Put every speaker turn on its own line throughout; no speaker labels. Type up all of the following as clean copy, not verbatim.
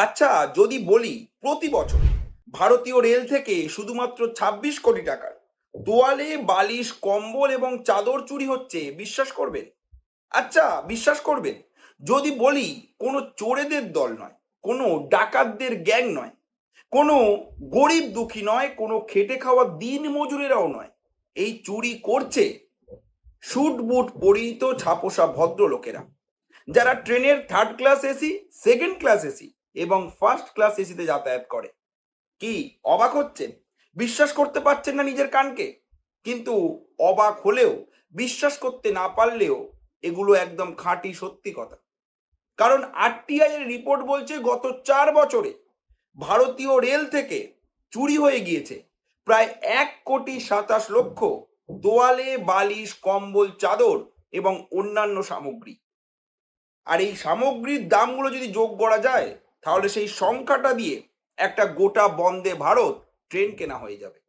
আচ্ছা, যদি বলি প্রতি বছর ভারতীয় রেল থেকে শুধুমাত্র 26 কোটি টাকার তোয়ালে, বালিশ, কম্বল এবং চাদর চুরি হচ্ছে, বিশ্বাস করবেন? আচ্ছা, বিশ্বাস করবেন? যদি বলি কোনো চোরেদের দল নয়, কোনো ডাকাতদের গ্যাং নয়, কোনো গরিব দুঃখী নয়, কোনো খেটে খাওয়া দিন মজুরেরাও নয়, এই চুরি করছে স্যুট বুট পরিহিত ছাপোষা ভদ্রলোকেরা, যারা ট্রেনের third class AC, second class AC এবং ফার্স্ট ক্লাস এসিতে যাতায়াত করে। কি অবাক হচ্ছেন? বিশ্বাস করতে পারছেন না নিজের কানকে? কিন্তু অবাক হলেও, বিশ্বাস করতে না পারলেও, এগুলো একদম খাঁটি সত্যি কথা। কারণ আরটিআই এর রিপোর্ট বলছে গত 4 বছরে ভারতীয় রেল থেকে চুরি হয়ে গিয়েছে প্রায় 1,27,00,000 তোয়ালে, বালিশ, কম্বল, চাদর এবং অন্যান্য সামগ্রী। আর এই সামগ্রীর দামগুলো যদি যোগ করা যায়, তাহলে সেই সংখ্যাটা দিয়ে একটা গোটা বন্দে ভারত ট্রেন কেনা হয়ে যাবে।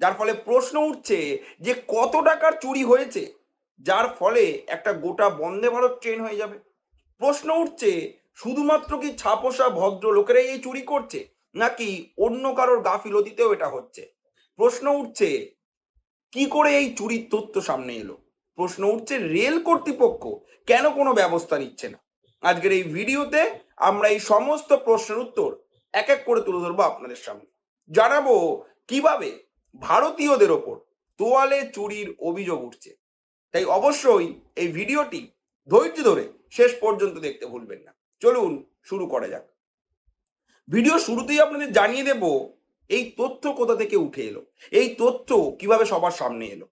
যার ফলে প্রশ্ন উঠছে যে কত টাকার চুরি হয়েছে, যার ফলে একটা গোটা বন্দে ভারত ট্রেন হয়ে যাবে। প্রশ্ন উঠছে শুধুমাত্র কি ছাপোষা ভদ্র লোকেরাই এই চুরি করছে, নাকি অন্য কারোর গাফিলতিতেও এটা হচ্ছে? প্রশ্ন উঠছে কি করে এই চুরির তথ্য সামনে এলো? প্রশ্ন উঠছে রেল কর্তৃপক্ষ কেন কোনো ব্যবস্থা নিচ্ছে না? আজকের এই ভিডিওতে আমরা এই সমস্ত প্রশ্নের উত্তর এক এক করে তুলে ধরবো আপনাদের সামনে। জানাবো কিভাবে ভারতীয়দের ওপর তোয়ালে চুরির অভিযোগ উঠছে। তাই অবশ্যই এই ভিডিওটি ধৈর্য ধরে শেষ পর্যন্ত দেখতে ভুলবেন না। চলুন শুরু করা যাক। ভিডিও শুরুতেই আপনাদের জানিয়ে দেব এই তথ্য কোথা থেকে উঠে এলো, এই তথ্য কিভাবে সবার সামনে এলো।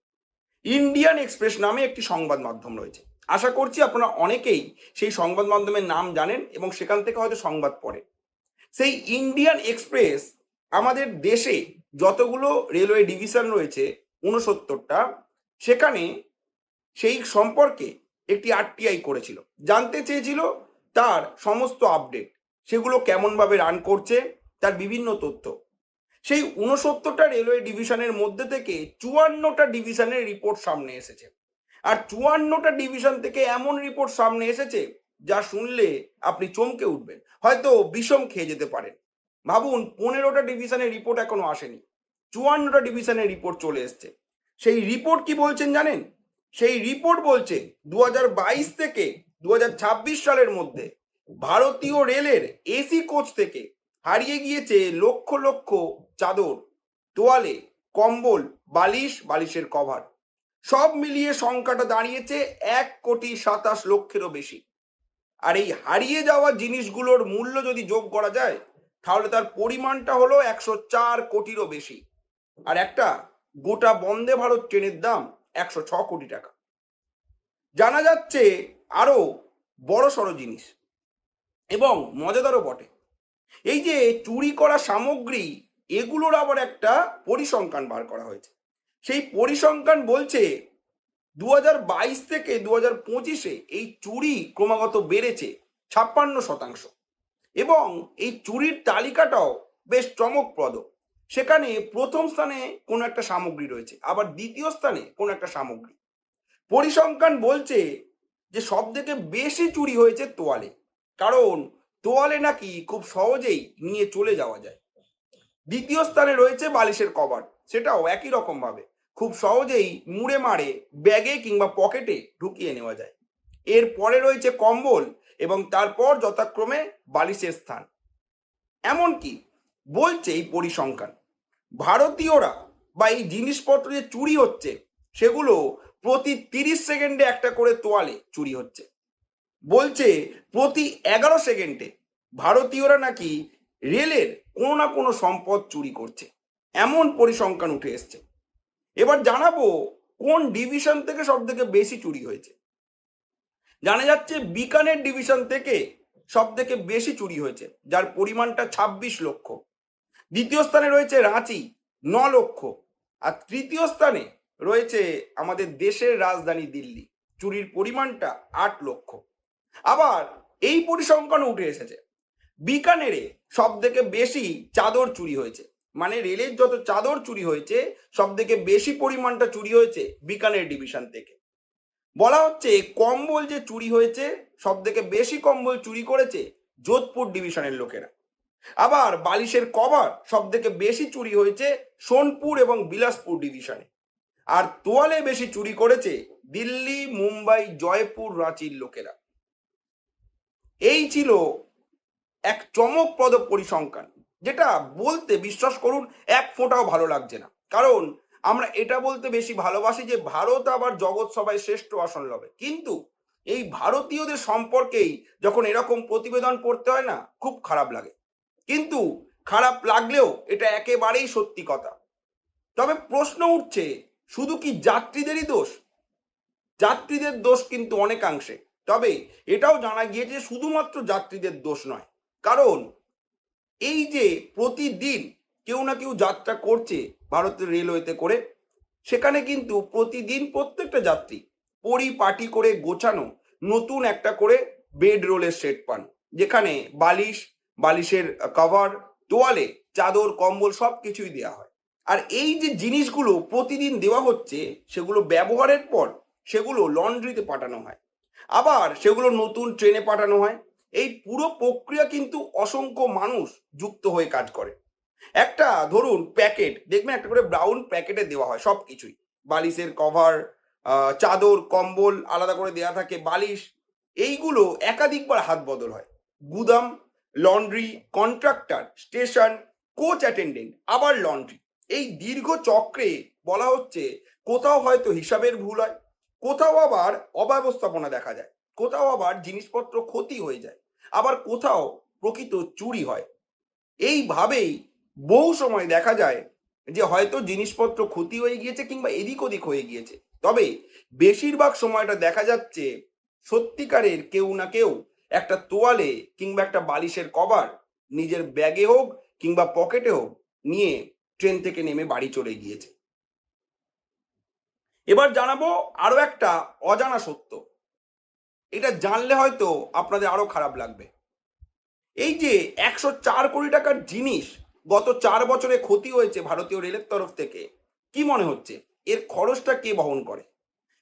ইন্ডিয়ান এক্সপ্রেস নামে একটি সংবাদ মাধ্যম রয়েছে। আশা করছি আপনারা অনেকেই সেই সংবাদ মাধ্যমের নাম জানেন এবং সেখান থেকে হয়তো সংবাদ পড়েন। সেই ইন্ডিয়ান এক্সপ্রেস আমাদের দেশে যতগুলো রেলওয়ে ডিভিশন রয়েছে, 69টা, সেখানে সেই সম্পর্কে একটি আরটিআই করেছিল। জানতে চেয়েছিল তার সমস্ত আপডেট, সেগুলো কেমনভাবে রান করছে, তার বিভিন্ন তথ্য। সেই 69টা রেলওয়ে ডিভিশনের মধ্যে থেকে 54টা ডিভিশনের রিপোর্ট সামনে এসেছে। আর 54টা ডিভিশন থেকে এমন রিপোর্ট সামনে এসেছে যা শুনলে আপনি চমকে উঠবেন, হয়তো বিষম খেয়ে যেতে পারেন। ভাবুন, 15টা ডিভিশনের রিপোর্ট এখনো আসেনি, 54টা ডিভিশনের রিপোর্ট চলে এসছে। সেই রিপোর্ট কি বলছেন জানেন? সেই রিপোর্ট বলছে 2022 থেকে 2026 সালের মধ্যে ভারতীয় রেলের এসি কোচ থেকে হারিয়ে গিয়েছে লক্ষ লক্ষ চাদর, তোয়ালে, কম্বল, বালিশ, বালিশের কভার। সব মিলিয়ে সংখ্যাটা দাঁড়িয়েছে 1,27,00,000-এরও বেশি। আর এই হারিয়ে যাওয়া জিনিসগুলোর মূল্য যদি যোগ করা যায়, তাহলে তার পরিমাণটা হলো 104 কোটিরও বেশি। আর একটা গোটা বন্দে ভারত ট্রেনের দাম 106 কোটি টাকা। জানা যাচ্ছে আরো বড় সড়ো জিনিস এবং মজাদারও বটে। এই যে চুরি করা সামগ্রী, এগুলোর আবার একটা পরিসংখ্যান বার করা হয়েছে। সেই পরিসংখ্যান বলছে 2022 থেকে 2025-এ এই চুরি ক্রমাগত বেড়েছে 56%। এবং এই চুরির তালিকাটাও বেশ চমকপ্রদ। সেখানে প্রথম স্থানে কোনো একটা সামগ্রী রয়েছে, আবার দ্বিতীয় স্থানে কোনো একটা সামগ্রী। পরিসংখ্যান বলছে যে সব থেকে বেশি চুরি হয়েছে তোয়ালে, কারণ তোয়ালে নাকি খুব সহজেই নিয়ে চলে যাওয়া যায়। দ্বিতীয় স্থানে রয়েছে বালিশের কভার, সেটাও একই রকম ভাবে খুব সহজেই মুড়ে মারে ব্যাগে কিংবা পকেটে ঢুকিয়ে নেওয়া যায়। এর পরে রয়েছে কম্বল এবং তারপর যথাক্রমে বালিশের স্থান। এমনকি বলছে এই পরিসংখ্যান, ভারতীয়রা বা এই জিনিসপত্র যে চুরি হচ্ছে, সেগুলো প্রতি 30 সেকেন্ডে একটা করে তোয়ালে চুরি হচ্ছে। বলছে প্রতি 11 সেকেন্ডে ভারতীয়রা নাকি রেলের কোনো না কোনো সম্পদ চুরি করছে, এমন পরিসংখ্যান উঠে এসছে। এবার জানাবো কোন ডিভিশন থেকে সব থেকে বেশি চুরি হয়েছে। জানা যাচ্ছে বিকানের ডিভিশন থেকে সব থেকে বেশি চুরি হয়েছে, যার পরিমাণটা 26 লক্ষ। দ্বিতীয় স্থানে রয়েছে রাঁচি, 9 লক্ষ। আর তৃতীয় স্থানে রয়েছে আমাদের দেশের রাজধানী দিল্লি, চুরির পরিমাণটা 8 লক্ষ। আবার এই পরিসংখ্যান উঠে এসেছে বিকানেরে সব থেকে বেশি চাদর চুরি হয়েছে, মানে রেলের যত চাদর চুরি হয়েছে সব থেকে বেশি পরিমাণটা চুরি হয়েছে বিকানের ডিভিশন থেকে। বলা হচ্ছে কম্বল যে চুরি হয়েছে, সব থেকে বেশি কম্বল চুরি করেছে যোধপুর ডিভিশনের লোকেরা। আবার বালিশের কভার সব থেকে বেশি চুরি হয়েছে সোনপুর এবং বিলাসপুর ডিভিশনে। আর তোয়ালে বেশি চুরি করেছে দিল্লি, মুম্বাই, জয়পুর, রাঁচির লোকেরা। এই ছিল এক চমকপ্রদ পরিসংখ্যান, যেটা বলতে বিশ্বাস করুন এক ফোঁটাও ভালো লাগছে না। কারণ আমরা এটা বলতে বেশি ভালোবাসি যে ভারত আবার জগৎ সভায় শ্রেষ্ঠ আসন লবে, কিন্তু এই ভারতীয়দের সম্পর্কেই যখন এরকম প্রতিবেদন পড়তে হয় না, খুব খারাপ লাগে। কিন্তু খারাপ লাগলেও এটা একেবারেই সত্যি কথা। তবে প্রশ্ন উঠছে, শুধু কি যাত্রীদেরই দোষ? যাত্রীদের দোষ কিন্তু অনেকাংশে। তবে এটাও জানা গিয়েছে শুধুমাত্র যাত্রীদের দোষ নয়। কারণ এই যে প্রতিদিন কেউ না কেউ যাত্রা করছে ভারতের রেলওয়েতে করে, সেখানে কিন্তু প্রতিদিন প্রত্যেকটা যাত্রী পরিপাটি করে গোছানো নতুন একটা করে বেড রোলের সেট পান, যেখানে বালিশ, বালিশের কভার, তোয়ালে, চাদর, কম্বল সব কিছুই দেওয়া হয়। আর এই যে জিনিসগুলো প্রতিদিন দেওয়া হচ্ছে, সেগুলো ব্যবহারের পর সেগুলো লন্ড্রিতে পাঠানো হয়, আবার সেগুলো নতুন ট্রেনে পাঠানো হয়। এই পুরো প্রক্রিয়া কিন্তু অসংখ্য মানুষ যুক্ত হয়ে কাজ করে। একটা ধরুন প্যাকেট দেখবেন, একটা করে ব্রাউন প্যাকেটে দেওয়া হয় সব কিছুই, বালিশের কভার, চাদর, কম্বল আলাদা করে দেওয়া থাকে, বালিশ, এইগুলো একাধিকবার হাত বদল হয়। গুদাম, laundry, contractor, station, coach attendant, আবার লন্ড্রি, এই দীর্ঘ চক্রে বলা হচ্ছে কোথাও হয়তো হিসাবের ভুল হয়, কোথাও আবার অব্যবস্থাপনা দেখা যায়, কোথাও আবার জিনিসপত্র ক্ষতি হয়ে যায়, আবার কোথাও প্রকৃত চুরি হয়। এইভাবেই বহু সময় দেখা যায় যে হয়তো জিনিসপত্র ক্ষতি হয়ে গিয়েছে কিংবা এদিক ওদিক হয়ে গিয়েছে। তবে বেশিরভাগ সময়টা দেখা যাচ্ছে সত্যিকারের কেউ না কেউ একটা তোয়ালে কিংবা একটা বালিশের কভার নিজের ব্যাগে হোক কিংবা পকেটে হোক নিয়ে ট্রেন থেকে নেমে বাড়ি চলে গিয়েছে। এবার জানাবো আরো একটা অজানা সত্য। এটা জানলে হয়তো আপনাদের আরো খারাপ লাগবে। এই যে 104 কোটি টাকার জিনিস গত 4 বছরে ক্ষতি হয়েছে ভারতীয় রেলের তরফ থেকে, কি মনে হচ্ছে এর খরচটা কে বহন করে?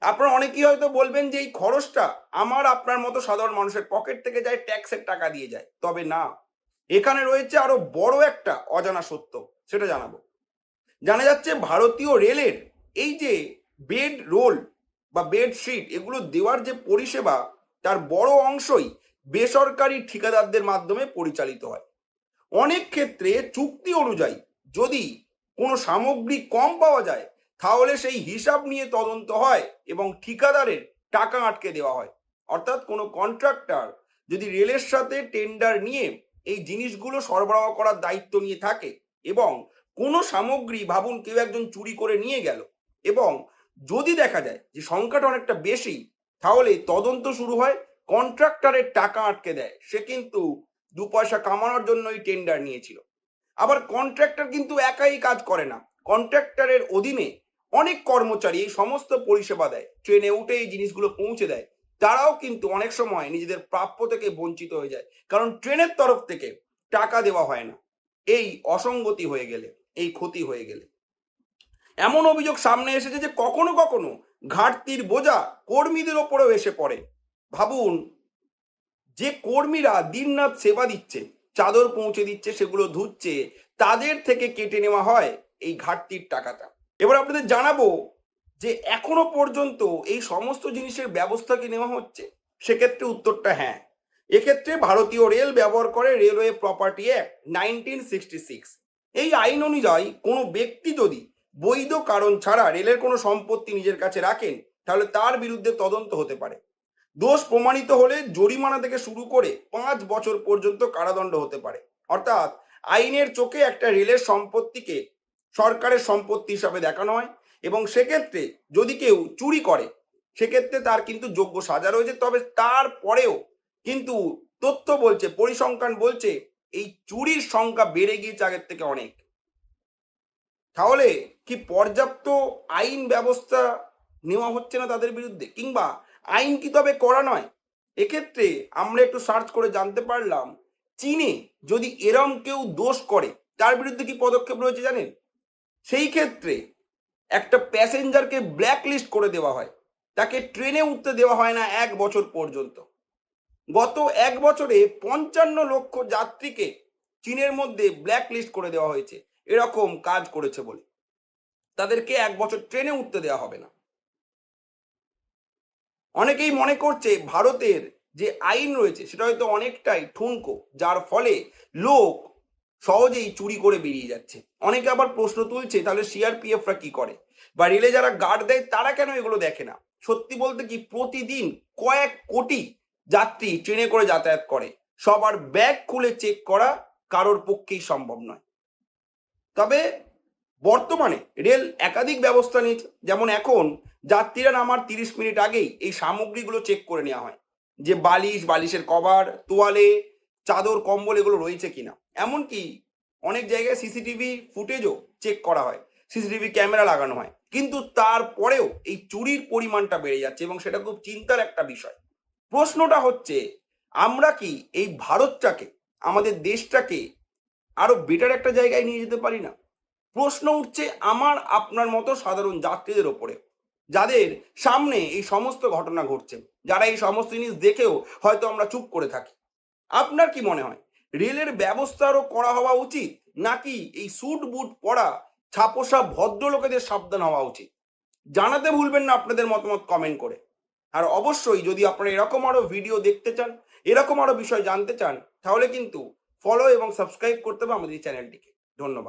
আপনারা অনেকেই হয়তো বলবেন যে এই খরচটা আমার আপনার মতো সাধারণ মানুষের পকেট থেকে যায়, ট্যাক্সের টাকা দিয়ে যায়। তবে না, এখানে রয়েছে আরো বড় একটা অজানা সত্য, সেটা জানাবো। জানা যাচ্ছে ভারতীয় রেলের এই যে বেড রোল বা বেডশিট এগুলো দেওয়ার যে পরিষেবা, তার বড় অংশই বেসরকারি ঠিকাদারদের মাধ্যমে পরিচালিত হয়। অনেক ক্ষেত্রে চুক্তি অনুযায়ী যদি কোনো সামগ্রী কম পাওয়া যায়, তাহলে সেই হিসাব নিয়ে তদন্ত হয় এবং ঠিকাদারের টাকা আটকে দেওয়া হয়। অর্থাৎ কোনো কন্ট্রাক্টর যদি রেলের সাথে টেন্ডার নিয়ে এই জিনিসগুলো সরবরাহ করার দায়িত্ব নিয়ে থাকে এবং কোনো সামগ্রী ভাবুন কেউ একজন চুরি করে নিয়ে গেল, এবং যদি দেখা যায় যে সংখ্যাটা অনেকটা বেশি, তাহলে তদন্ত শুরু হয়, কন্ট্রাক্টরের টাকা আটকে দেয়। সে কিন্তু 2 পয়সা কামানোর জন্যই টেন্ডার নিয়েছিল। আবার কন্ট্রাক্টর কিন্তু একাই কাজ করে না, কন্ট্রাক্টরের অধীনে অনেক কর্মচারী এই সমস্ত পরিষেবা দেয়, ট্রেনে উঠে এই জিনিসগুলো পৌঁছে দেয়। তারাও কিন্তু অনেক সময় নিজেদের প্রাপ্য থেকে বঞ্চিত হয়ে যায়, কারণ ট্রেনের তরফ থেকে টাকা দেওয়া হয় না। এই অসঙ্গতি হয়ে গেলে, এই ক্ষতি হয়ে গেলে এমন অভিযোগ সামনে এসেছে যে কখনো কখনো ঘাটতির বোঝা কর্মীদের ওপরেও এসে পড়ে। ভাবুন, যে কর্মীরা দিনরাত সেবা দিচ্ছে, চাদর পৌঁছে দিচ্ছে, সেগুলো ধুচ্ছে, তাদের থেকে কেটে নেওয়া হয় এই ঘাটতির টাকাটা। এবার আপনাদের জানাবো যে এখনো পর্যন্ত এই সমস্ত জিনিসের ব্যবস্থা কি নেওয়া হচ্ছে? সেক্ষেত্রে উত্তরটা হ্যাঁ। এক্ষেত্রে ভারতীয় রেল ব্যবহার করে রেলওয়ে প্রপার্টি অ্যাক্ট 1966। এই আইন অনুযায়ী কোনো ব্যক্তি যদি বৈধ কারণ ছাড়া রেলের কোনো সম্পত্তি নিজের কাছে রাখেন, তাহলে তার বিরুদ্ধে তদন্ত হতে পারে। দোষ প্রমাণিত হলে জরিমানা থেকে শুরু করে 5 বছর পর্যন্ত কারাদণ্ড হতে পারে। অর্থাৎ আইনের চোখে একটা রেলের সম্পত্তিকে সরকারের সম্পত্তি হিসাবে দেখানো হয়, এবং সেক্ষেত্রে যদি কেউ চুরি করে, সেক্ষেত্রে তার কিন্তু যোগ্য সাজা রয়েছে। তবে তারপরেও কিন্তু তথ্য বলছে, পরিসংখ্যান বলছে, এই চুরির সংখ্যা বেড়ে গিয়েছে আগের থেকে অনেক। তাহলে কি পর্যাপ্ত আইন ব্যবস্থা নেওয়া হচ্ছে না তাদের বিরুদ্ধে, কিংবা আইন কি তবে করা নয়? এক্ষেত্রে আমরা একটু সার্চ করে জানতে পারলাম, চীনে যদি এরম কেউ দোষ করে, তার বিরুদ্ধে কি পদক্ষেপ রয়েছে জানেন? সেই ক্ষেত্রে একটা প্যাসেঞ্জারকে ব্ল্যাক লিস্ট করে দেওয়া হয়, তাকে ট্রেনে উঠতে দেওয়া হয় না 1 বছর পর্যন্ত। গত 1 বছরে 55 লক্ষ যাত্রীকে চীনের মধ্যে ব্ল্যাক লিস্ট করে দেওয়া হয়েছে এরকম কাজ করেছে বলে। তাদেরকে 1 বছর ট্রেনে উঠতে দেওয়া হবে না। অনেকেই মনে করছে ভারতের যে আইন রয়েছে সেটা হয়তো অনেকটাই ঠুনকো, যার ফলে লোক সহজেই চুরি করে বেরিয়ে যাচ্ছে। অনেকে আবার প্রশ্ন তুলছে তাহলে সিআরপিএফরা কি করে, বা রেলে যারা গার্ড দেয় তারা কেন এগুলো দেখে না? সত্যি বলতে কি, প্রতিদিন কয়েক কোটি যাত্রী ট্রেনে করে যাতায়াত করে, সবার ব্যাগ খুলে চেক করা কারোর পক্ষেই সম্ভব নয়। তবে বর্তমানে রেল একাধিক ব্যবস্থা নিয়েছে, যেমন এখন যাত্রীরা নামার 30 মিনিট আগেই এই সামগ্রীগুলো চেক করে নেওয়া হয়, যে বালিশের কভার, তোয়ালে, চাদর, কম্বল এগুলো রয়েছে কিনা। এমনকি অনেক জায়গায় সিসিটিভি ফুটেজও চেক করা হয়, সিসিটিভি ক্যামেরা লাগানো হয়, কিন্তু তারপরেও এই চুরির পরিমাণটা বেড়ে যাচ্ছে এবং সেটা খুব চিন্তার একটা বিষয়। প্রশ্নটা হচ্ছে, আমরা কি এই ভারতটাকে, আমাদের দেশটাকে আরো বেটার একটা জায়গায় নিয়ে যেতে পারি না? প্রশ্ন উঠছে আমার আপনার মতো সাধারণ যাত্রীদের ওপরে, যাদের সামনে এই সমস্ত ঘটনা ঘটছে, যারা এই সমস্ত জিনিস দেখেও হয়তো আমরা চুপ করে থাকি। আপনার কি মনে হয়, রেলের ব্যবস্থা আরো করা হওয়া উচিত, নাকি এই স্যুট বুট পরা ছাপোষা ভদ্রলোকেদের সাবধান হওয়া উচিত? জানাতে ভুলবেন না আপনাদের মতামত কমেন্ট করে। আর অবশ্যই যদি আপনারা এরকম আরো ভিডিও দেখতে চান, এরকম আরো বিষয় জানতে চান, তাহলে কিন্তু ফলো এবং সাবস্ক্রাইব করতে হবে আমাদের এই চ্যানেলটিকে। ধন্যবাদ।